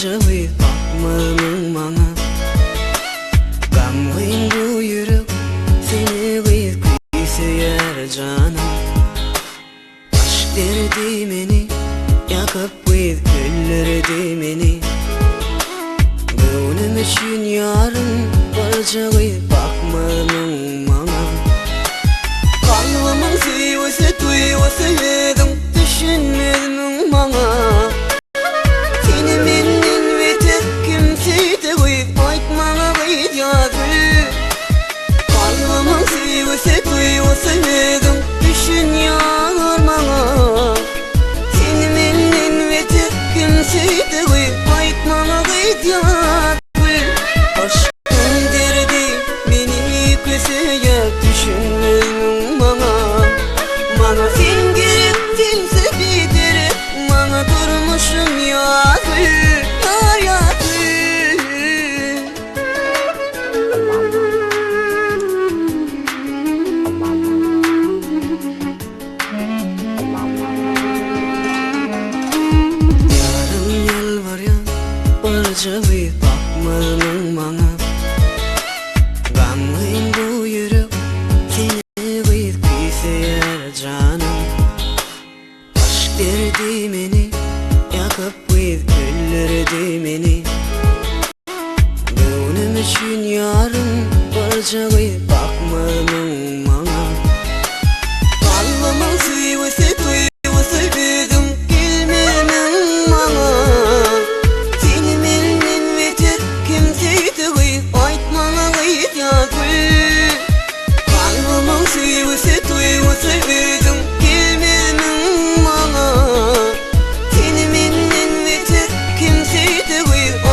Cevap bakmanın bana Gam kıyın bu yürek Seni kıyıp kıyseyer canım Aşk derdi beni Yakıp kıyıp güllerdi beni Gönlüm için yarın Barca kıyıp bakmanın bana Kalbımın sevgisi duygusu yedim Düşünmedim bana Kalbımın sevgisi duygusuydum Düşün yağar bana Seni menden vetip kimseydi Aytmana gıydiyadır Aşkın derdi beni köseye düşünmeyin bana Bana sen gerektinse bilir Bana durmuşum yazır Cevap bakmanın bana Gam kıyın bu yürek Seni kıyıp kıyseyer canım Aşk derdi beni Yakıp kıyıp güllerdi beni Gönlüm için yarın Barca kıyıp bakmanın bana Kalbımın sevgisi duygusu dedim Gelmemem bana Kalbımın sevgisi duygusu verdim Gelmedin bana Seni menden vetip kimseydi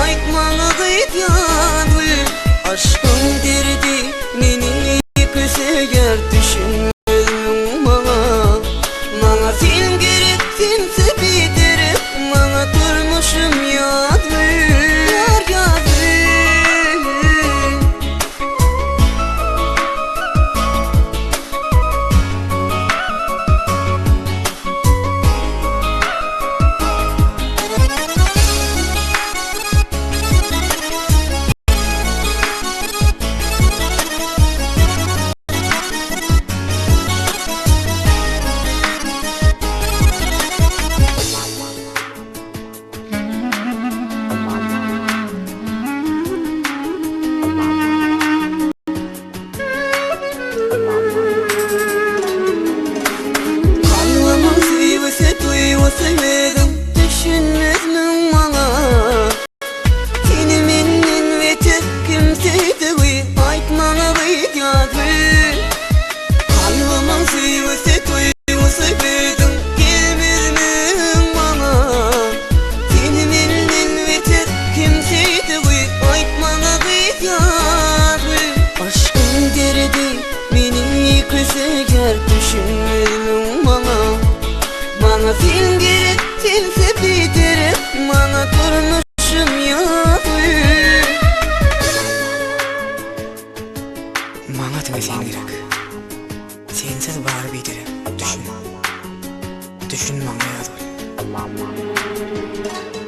Aytmana gıydiyadır Aşkın derdi beni köseyer Düşünmedim bana Bana sen gerektinse bilirim Bana durmuşum yadır Sevdim düşünmedim bana Seni menden vetip kimseydi Aytmana gıydiyadır Kalbımın sevgisi duygusu verdim Gelmedin bana Seni menden vetip kimseydi Aytmana gıydiyadır Aşkın derdi beni köseyer Düşünmedim bana Bana sen gerektinse bilirim Bana durmuşum yadır Bana tüme sen gerek Sensiz var bilirim Düşün Düşün bana yadır